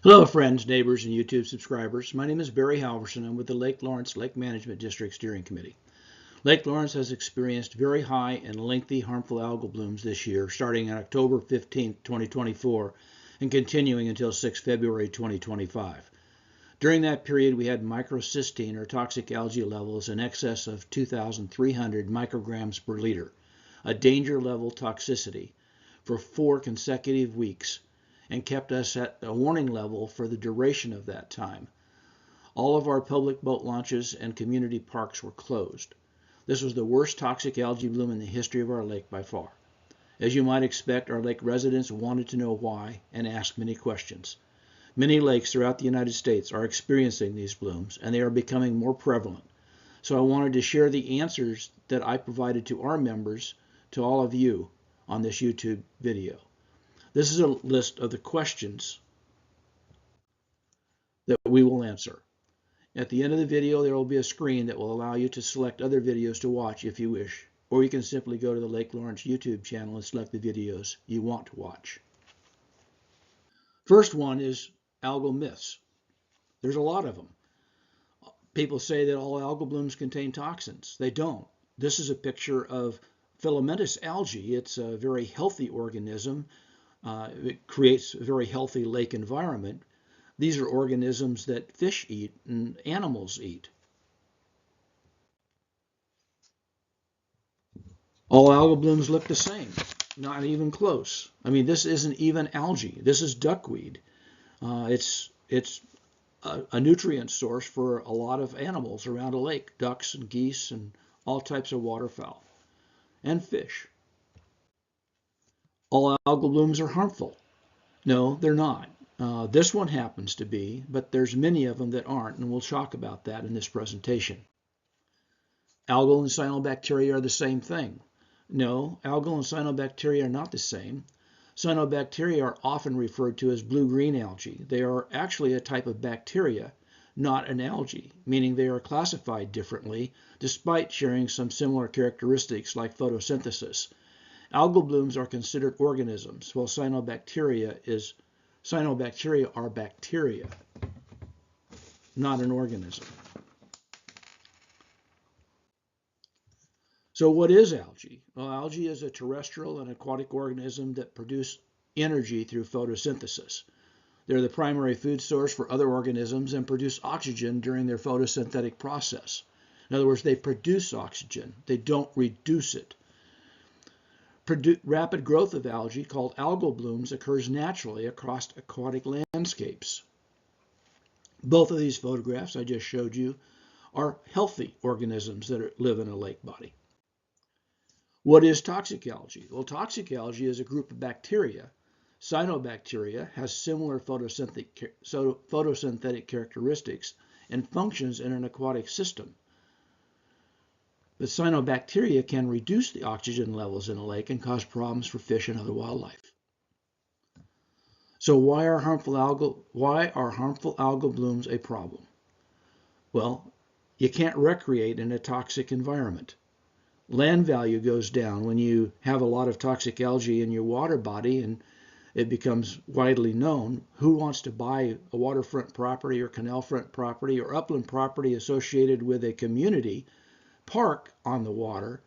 Hello friends, neighbors, and YouTube subscribers. My name is Barry Halverson. I'm with the Lake Lawrence Lake Management District Steering Committee. Lake Lawrence has experienced very high and lengthy harmful algal blooms this year, starting on October 15, 2024, and continuing until 6 February 2025. During that period, we had microcystin, or toxic algae levels, in excess of 2,300 micrograms per liter, a danger level toxicity, for 4 consecutive weeks, and kept us at a warning level for the duration of that time. All of our public boat launches and community parks were closed. This was the worst toxic algae bloom in the history of our lake by far. As you might expect, our lake residents wanted to know why and asked many questions. Many lakes throughout the United States are experiencing these blooms, and they are becoming more prevalent. So I wanted to share the answers that I provided to our members to all of you on this YouTube video. This is a list of the questions that we will answer. At the end of the video, there will be a screen that will allow you to select other videos to watch if you wish, or you can simply go to the Lake Lawrence YouTube channel and select the videos you want to watch. First one is algal myths. There's a lot of them. People say that all algal blooms contain toxins. They don't. This is a picture of filamentous algae. It's a very healthy organism. It creates a very healthy lake environment. These are organisms that fish eat and animals eat. All algal blooms look the same, not even close. I mean, this isn't even algae. This is duckweed. It's a nutrient source for a lot of animals around a lake, ducks and geese and all types of waterfowl and fish. All algal blooms are harmful. No, they're not. This one happens to be, but there's many of them that aren't, and we'll talk about that in this presentation. Algal and cyanobacteria are the same thing. No, algal and cyanobacteria are not the same. Cyanobacteria are often referred to as blue-green algae. They are actually a type of bacteria, not an algae, meaning they are classified differently, despite sharing some similar characteristics like photosynthesis. Algal blooms are considered organisms, while cyanobacteria are bacteria, not an organism. So what is algae? Well, algae is a terrestrial and aquatic organism that produce energy through photosynthesis. They're the primary food source for other organisms and produce oxygen during their photosynthetic process. In other words, they produce oxygen. They don't reduce it. Rapid growth of algae, called algal blooms, occurs naturally across aquatic landscapes. Both of these photographs I just showed you are healthy organisms that live in a lake body. What is toxic algae? Well, toxic algae is a group of bacteria. Cyanobacteria has similar photosynthetic characteristics and functions in an aquatic system. But cyanobacteria can reduce the oxygen levels in a lake and cause problems for fish and other wildlife. So why are harmful algal blooms a problem? Well, you can't recreate in a toxic environment. Land value goes down when you have a lot of toxic algae in your water body, and it becomes widely known. Who wants to buy a waterfront property or canal front property or upland property associated with a community park on the water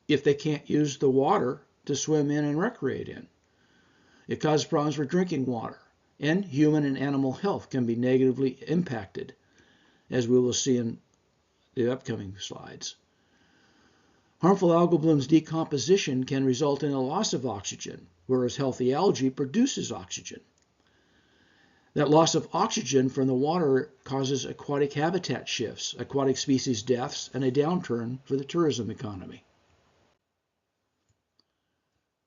if they can't use the water to swim in and recreate in? It causes problems for drinking water, and human and animal health can be negatively impacted, as we will see in the upcoming slides. Harmful algal blooms decomposition can result in a loss of oxygen, whereas healthy algae produces oxygen. That loss of oxygen from the water causes aquatic habitat shifts, aquatic species deaths, and a downturn for the tourism economy.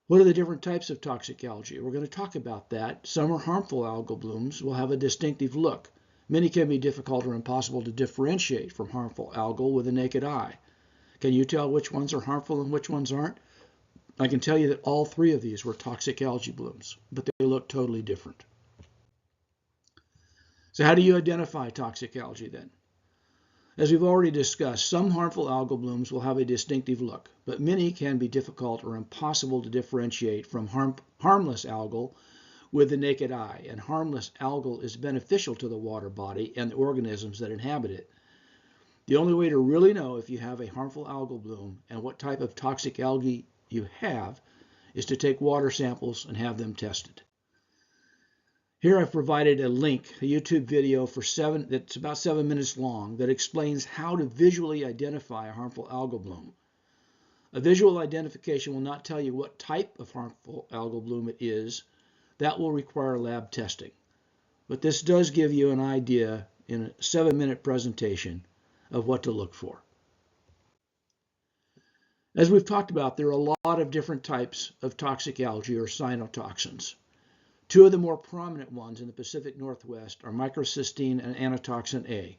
What are the different types of toxic algae? We're going to talk about that. Some are harmful algal blooms, will have a distinctive look. Many can be difficult or impossible to differentiate from harmful algal with the naked eye. Can you tell which ones are harmful and which ones aren't? I can tell you that all three of these were toxic algae blooms, but they look totally different. So how do you identify toxic algae then? As we've already discussed, some harmful algal blooms will have a distinctive look, but many can be difficult or impossible to differentiate from harmless algal with the naked eye, and harmless algal is beneficial to the water body and the organisms that inhabit it. The only way to really know if you have a harmful algal bloom and what type of toxic algae you have is to take water samples and have them tested. Here I've provided a link, a YouTube video that's about 7 minutes long, that explains how to visually identify a harmful algal bloom. A visual identification will not tell you what type of harmful algal bloom it is. That will require lab testing. But this does give you an idea in a 7-minute presentation of what to look for. As we've talked about, there are a lot of different types of toxic algae or cyanotoxins. Two of the more prominent ones in the Pacific Northwest are microcystin and anatoxin-a.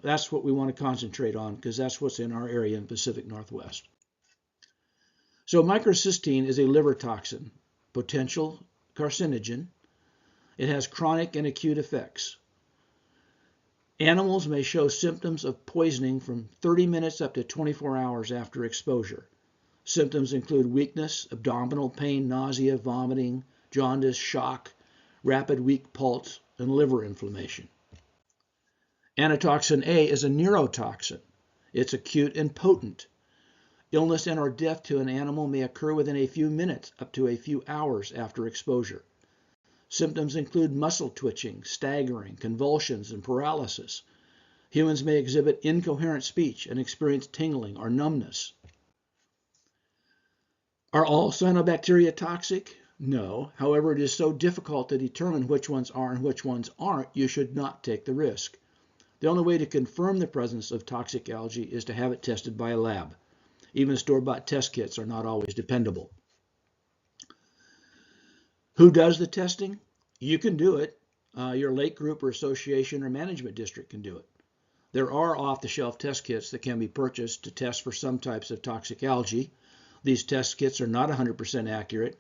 That's what we want to concentrate on because that's what's in our area in the Pacific Northwest. So microcystin is a liver toxin, potential carcinogen. It has chronic and acute effects. Animals may show symptoms of poisoning from 30 minutes up to 24 hours after exposure. Symptoms include weakness, abdominal pain, nausea, vomiting, jaundice, shock, rapid weak pulse, and liver inflammation. Anatoxin-a is a neurotoxin. It's acute and potent. Illness and or death to an animal may occur within a few minutes up to a few hours after exposure. Symptoms include muscle twitching, staggering, convulsions, and paralysis. Humans may exhibit incoherent speech and experience tingling or numbness. Are all cyanobacteria toxic? No. However, it is so difficult to determine which ones are and which ones aren't, you should not take the risk. The only way to confirm the presence of toxic algae is to have it tested by a lab. Even store-bought test kits are not always dependable. Who does the testing? You can do it. Your lake group or association or management district can do it. There are off-the-shelf test kits that can be purchased to test for some types of toxic algae. These test kits are not 100% accurate.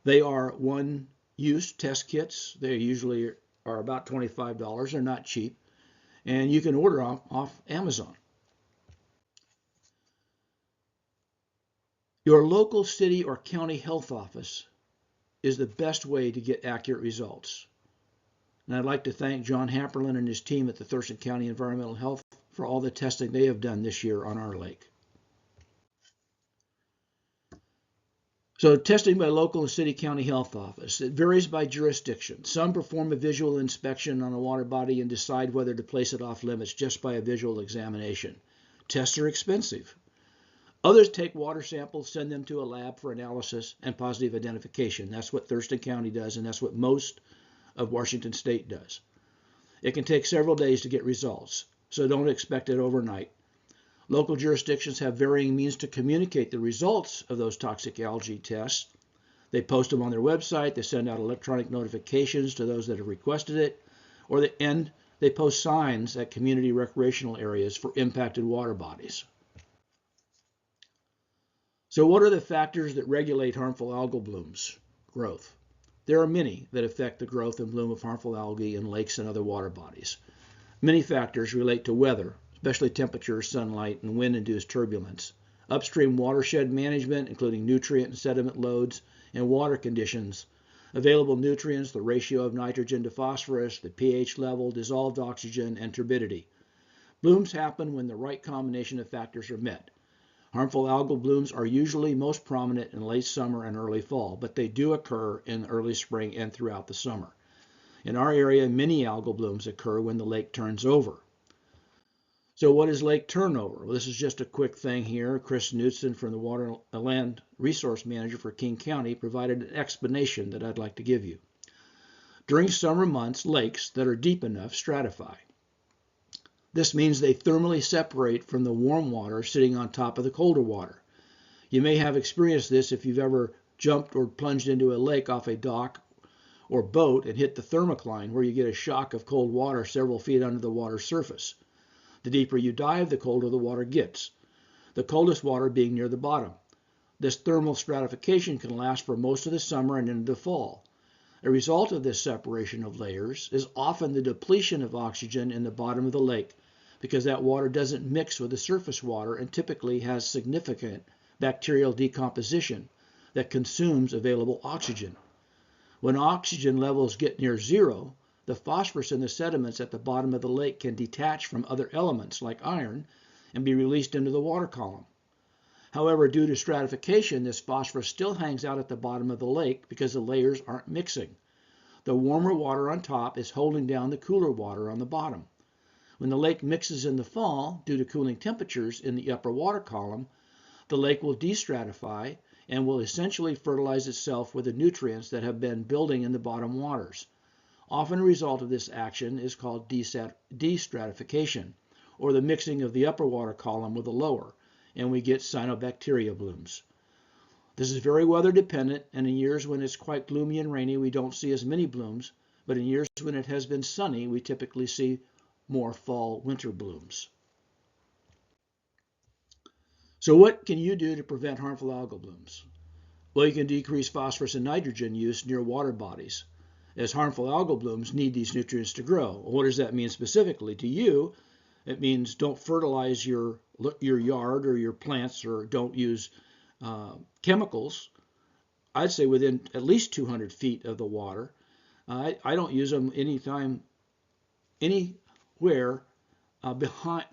They are one-use test kits. They usually are about $25. They're not cheap. And you can order off Amazon. Your local city or county health office is the best way to get accurate results. And I'd like to thank John Hamperlin and his team at the Thurston County Environmental Health for all the testing they have done this year on our lake. So testing by local and city county health office. It varies by jurisdiction. Some perform a visual inspection on a water body and decide whether to place it off limits just by a visual examination. Tests are expensive. Others take water samples, send them to a lab for analysis and positive identification. That's what Thurston County does, and that's what most of Washington State does. It can take several days to get results, so don't expect it overnight. Local jurisdictions have varying means to communicate the results of those toxic algae tests. They post them on their website, they send out electronic notifications to those that have requested it, or they post signs at community recreational areas for impacted water bodies. So what are the factors that regulate harmful algal blooms growth? There are many that affect the growth and bloom of harmful algae in lakes and other water bodies. Many factors relate to weather, especially temperature, sunlight, and wind-induced turbulence, upstream watershed management, including nutrient and sediment loads, and water conditions, available nutrients, the ratio of nitrogen to phosphorus, the pH level, dissolved oxygen, and turbidity. Blooms happen when the right combination of factors are met. Harmful algal blooms are usually most prominent in late summer and early fall, but they do occur in early spring and throughout the summer. In our area, many algal blooms occur when the lake turns over. So what is lake turnover? Well, this is just a quick thing here. Chris Knudsen from the Water and Land Resource Manager for King County provided an explanation that I'd like to give you. During summer months, lakes that are deep enough stratify. This means they thermally separate from the warm water sitting on top of the colder water. You may have experienced this if you've ever jumped or plunged into a lake off a dock or boat and hit the thermocline, where you get a shock of cold water several feet under the water's surface. The deeper you dive, the colder the water gets, the coldest water being near the bottom. This thermal stratification can last for most of the summer and into the fall. A result of this separation of layers is often the depletion of oxygen in the bottom of the lake, because that water doesn't mix with the surface water and typically has significant bacterial decomposition that consumes available oxygen. When oxygen levels get near zero, the phosphorus in the sediments at the bottom of the lake can detach from other elements like iron and be released into the water column. However, due to stratification, this phosphorus still hangs out at the bottom of the lake because the layers aren't mixing. The warmer water on top is holding down the cooler water on the bottom. When the lake mixes in the fall, due to cooling temperatures in the upper water column, the lake will destratify and will essentially fertilize itself with the nutrients that have been building in the bottom waters. Often a result of this action is called destratification, or the mixing of the upper water column with the lower, and we get cyanobacteria blooms. This is very weather dependent, and in years when it's quite gloomy and rainy, we don't see as many blooms, but in years when it has been sunny, we typically see more fall-winter blooms. So what can you do to prevent harmful algal blooms? Well, you can decrease phosphorus and nitrogen use near water bodies, as harmful algal blooms need these nutrients to grow. What does that mean specifically? To you, it means don't fertilize your yard or your plants, or don't use chemicals. I'd say within at least 200 feet of the water. I don't use them anywhere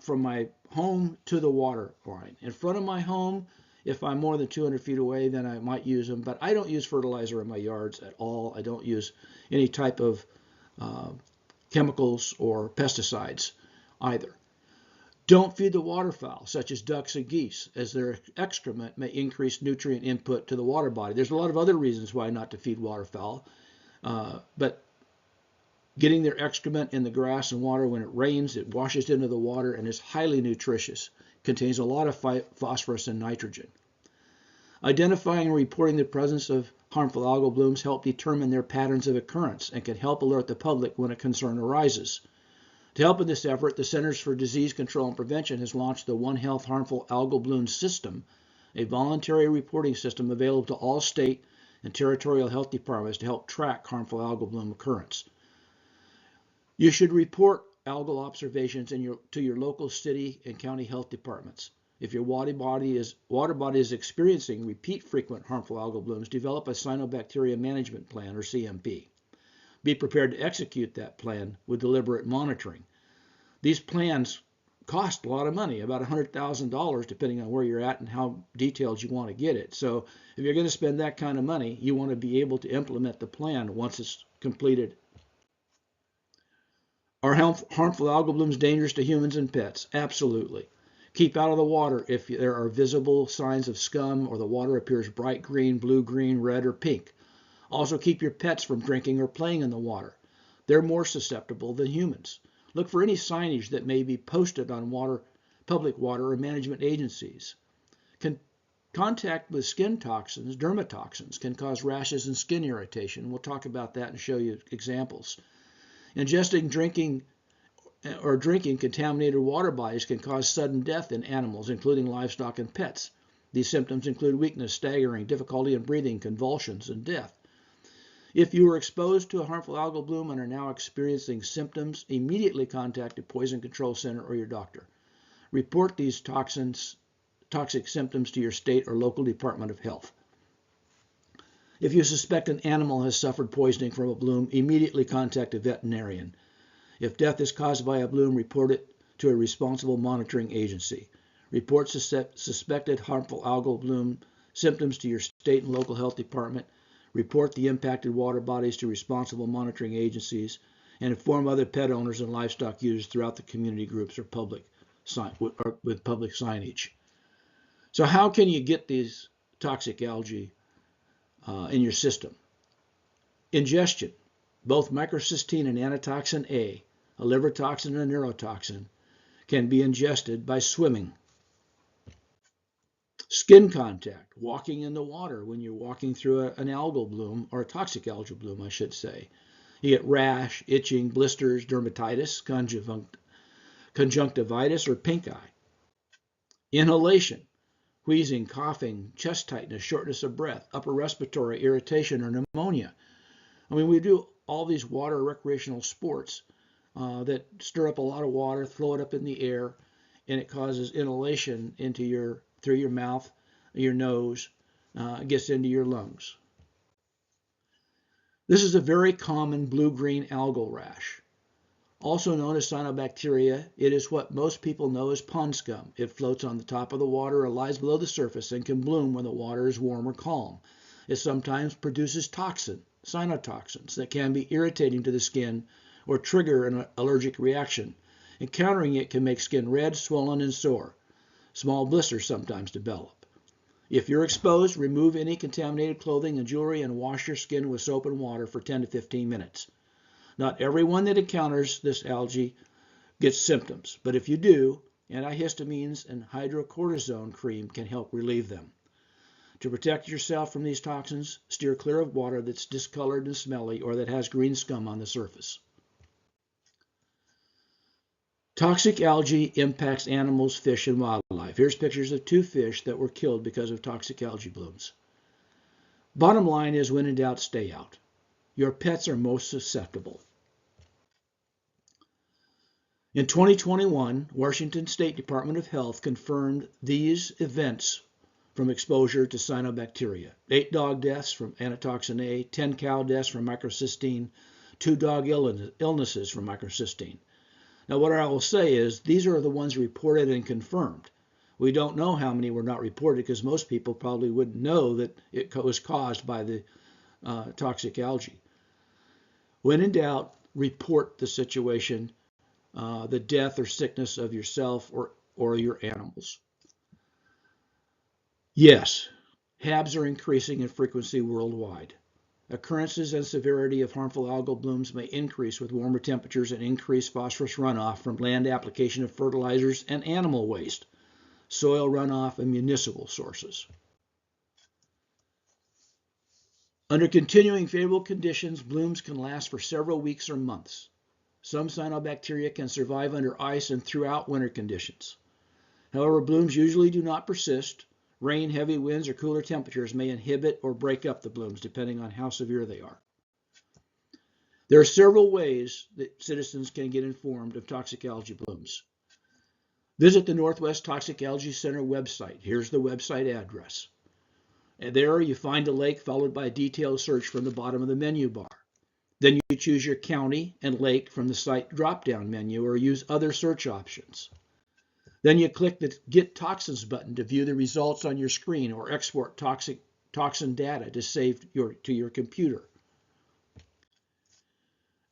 from my home to the water line. In front of my home, if I'm more than 200 feet away, then I might use them, but I don't use fertilizer in my yards at all. I don't use any type of chemicals or pesticides either. Don't feed the waterfowl, such as ducks and geese, as their excrement may increase nutrient input to the water body. There's a lot of other reasons why not to feed waterfowl, but getting their excrement in the grass and water when it rains, it washes into the water and is highly nutritious. Contains a lot of phosphorus and nitrogen. Identifying and reporting the presence of harmful algal blooms help determine their patterns of occurrence and can help alert the public when a concern arises. To help in this effort, the Centers for Disease Control and Prevention has launched the One Health Harmful Algal Bloom System, a voluntary reporting system available to all state and territorial health departments to help track harmful algal bloom occurrence. You should report algal observations to your local city and county health departments. If your water body is experiencing repeat frequent harmful algal blooms, develop a Cyanobacteria Management Plan, or CMP. Be prepared to execute that plan with deliberate monitoring. These plans cost a lot of money, about $100,000, depending on where you're at and how detailed you want to get it. So if you're going to spend that kind of money, you want to be able to implement the plan once it's completed. Are harmful algal blooms dangerous to humans and pets? Absolutely. Keep out of the water if there are visible signs of scum or the water appears bright green, blue-green, red, or pink. Also, keep your pets from drinking or playing in the water. They're more susceptible than humans. Look for any signage that may be posted on public water or management agencies. Contact with skin toxins, dermatoxins, can cause rashes and skin irritation. We'll talk about that and show you examples. Ingesting, drinking contaminated water bodies can cause sudden death in animals, including livestock and pets. These symptoms include weakness, staggering, difficulty in breathing, convulsions, and death. If you were exposed to a harmful algal bloom and are now experiencing symptoms, immediately contact a poison control center or your doctor. Report these toxic symptoms to your state or local Department of Health. If you suspect an animal has suffered poisoning from a bloom, immediately contact a veterinarian. If death is caused by a bloom, report it to a responsible monitoring agency. Report suspected harmful algal bloom symptoms to your state and local health department. Report the impacted water bodies to responsible monitoring agencies, and inform other pet owners and livestock users throughout the community groups or with public signage. So how can you get these toxic algae in your system? Ingestion. Both microcystin and anatoxin-a, a liver toxin and a neurotoxin, can be ingested by swimming. Skin contact, walking in the water when you're walking through an algal bloom, or a toxic algal bloom, I should say. You get rash, itching, blisters, dermatitis, conjunctivitis, or pink eye. Inhalation, wheezing, coughing, chest tightness, shortness of breath, upper respiratory irritation, or pneumonia. I mean, we do all these water recreational sports that stir up a lot of water, throw it up in the air, and it causes inhalation through your mouth, your nose, gets into your lungs. This is a very common blue-green algal rash. Also known as cyanobacteria, it is what most people know as pond scum. It floats on the top of the water or lies below the surface and can bloom when the water is warm or calm. It sometimes produces toxin, cyanotoxins, that can be irritating to the skin or trigger an allergic reaction. Encountering it can make skin red, swollen, and sore. Small blisters sometimes develop. If you're exposed, remove any contaminated clothing and jewelry and wash your skin with soap and water for 10 to 15 minutes. Not everyone that encounters this algae gets symptoms, but if you do, antihistamines and hydrocortisone cream can help relieve them. To protect yourself from these toxins, steer clear of water that's discolored and smelly or that has green scum on the surface. Toxic algae impacts animals, fish, and wildlife. Here's pictures of 2 fish that were killed because of toxic algae blooms. Bottom line is, when in doubt, stay out. Your pets are most susceptible. In 2021, Washington State Department of Health confirmed these events from exposure to cyanobacteria. 8 dog deaths from anatoxin-a, 10 cow deaths from microcystin, 2 dog illnesses from microcystin. Now, what I will say is these are the ones reported and confirmed. We don't know how many were not reported because most people probably wouldn't know that it was caused by the toxic algae. When in doubt, report the situation, the death or sickness of yourself or your animals. Yes, HABs are increasing in frequency worldwide. Occurrences and severity of harmful algal blooms may increase with warmer temperatures and increased phosphorus runoff from land application of fertilizers and animal waste, soil runoff, and municipal sources. Under continuing favorable conditions, blooms can last for several weeks or months. Some cyanobacteria can survive under ice and throughout winter conditions. However, blooms usually do not persist. Rain, heavy winds, or cooler temperatures may inhibit or break up the blooms, depending on how severe they are. There are several ways that citizens can get informed of toxic algae blooms. Visit the Northwest Toxic Algae Center website. Here's the website address. And there you find a lake followed by a detailed search from the bottom of the menu bar. Then you choose your county and lake from the site drop-down menu or use other search options. Then you click the Get Toxins button to view the results on your screen or export toxin data to save to your computer.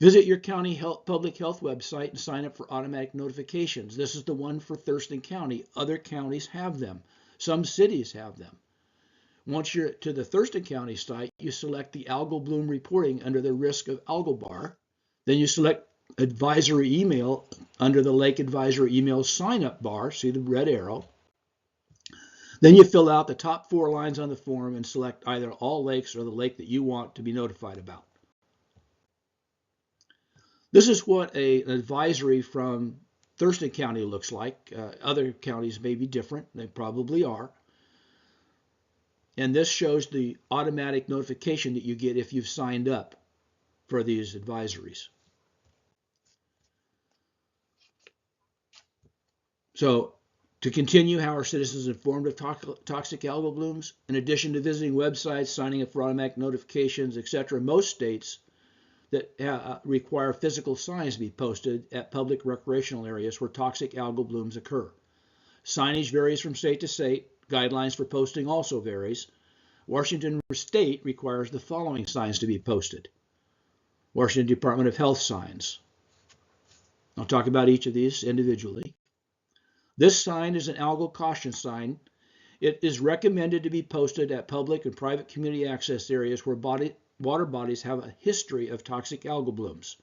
Visit your county public health website and sign up for automatic notifications. This is the one for Thurston County. Other counties have them. Some cities have them. Once you're to the Thurston County site, you select the algal bloom reporting under the risk of algal bar. Then you select advisory email under the lake advisory email sign-up bar, see the red arrow. Then you fill out the top 4 lines on the form and select either all lakes or the lake that you want to be notified about. This is what an advisory from Thurston County looks like. Other counties may be different. They probably are. And this shows the automatic notification that you get if you've signed up for these advisories. So, to continue how are citizens informed of toxic algal blooms? In addition to visiting websites, signing up for automatic notifications, etc., most states that require physical signs to be posted at public recreational areas where toxic algal blooms occur. Signage varies from state to state. Guidelines for posting also varies. Washington State requires the following signs to be posted. Washington Department of Health signs. I'll talk about each of these individually. This sign is an algal caution sign. It is recommended to be posted at public and private community access areas where water bodies have a history of toxic algal blooms.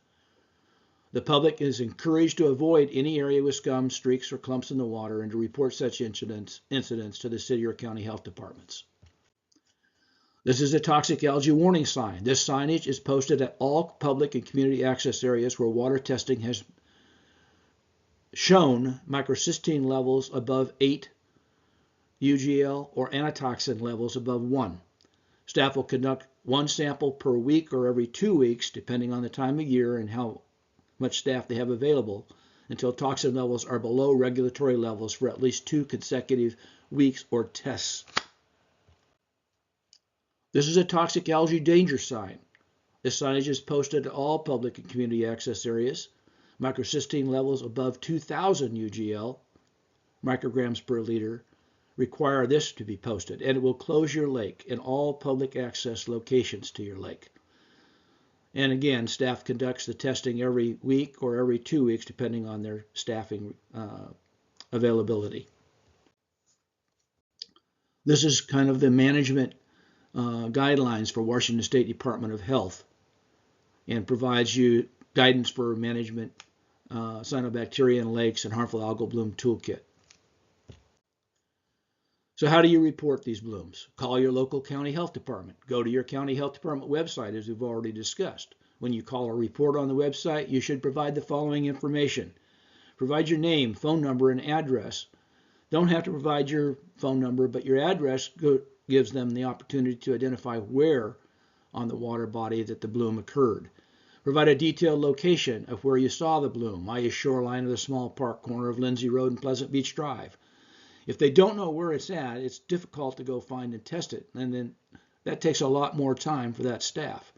The public is encouraged to avoid any area with scum, streaks, or clumps in the water and to report such incidents to the city or county health departments. This is a toxic algae warning sign. This signage is posted at all public and community access areas where water testing has shown microcystin levels above 8 UGL or anatoxin levels above 1. Staff will conduct 1 sample per week or every 2 weeks, depending on the time of year and how much staff they have available, until toxin levels are below regulatory levels for at least 2 consecutive weeks or tests. This is a toxic algae danger sign. This signage is posted at all public and community access areas. Microcystin levels above 2,000 UGL, micrograms per liter, require this to be posted, and it will close your lake in all public access locations to your lake. And again, staff conducts the testing every week or every 2 weeks, depending on their staffing availability. This is kind of the management guidelines for Washington State Department of Health, and provides you guidance for management, cyanobacteria in lakes, and harmful algal bloom toolkit. So how do you report these blooms? Call your local county health department. Go to your county health department website, as we've already discussed. When you call or report on the website, you should provide the following information. Provide your name, phone number, and address. Don't have to provide your phone number, but your address gives them the opportunity to identify where on the water body that the bloom occurred. Provide a detailed location of where you saw the bloom, i.e. shoreline of the small park corner of Lindsay Road and Pleasant Beach Drive. If they don't know where it's at, it's difficult to go find and test it, and then that takes a lot more time for that staff.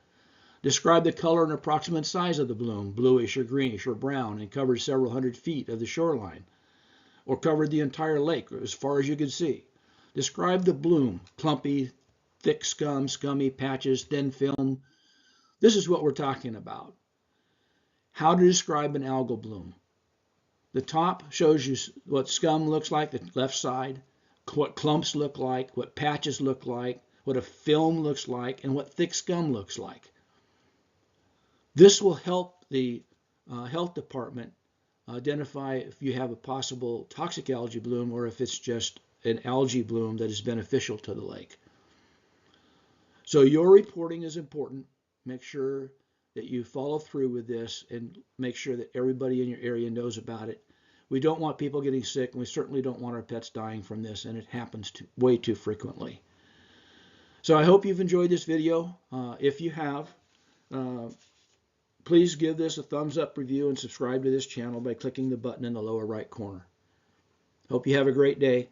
Describe the color and approximate size of the bloom, bluish or greenish or brown, and covered several hundred feet of the shoreline, or covered the entire lake as far as you could see. Describe the bloom, clumpy, thick scum, scummy patches, thin film. This is what we're talking about. How to describe an algal bloom. The top shows you what scum looks like, the left side, what clumps look like, what patches look like, what a film looks like, and what thick scum looks like. This will help the health department identify if you have a possible toxic algae bloom or if it's just an algae bloom that is beneficial to the lake. So your reporting is important. Make sure that you follow through with this and make sure that everybody in your area knows about it. We don't want people getting sick, and we certainly don't want our pets dying from this, and it happens way too frequently. So I hope you've enjoyed this video. If you have, please give this a thumbs up review and subscribe to this channel by clicking the button in the lower right corner. Hope you have a great day.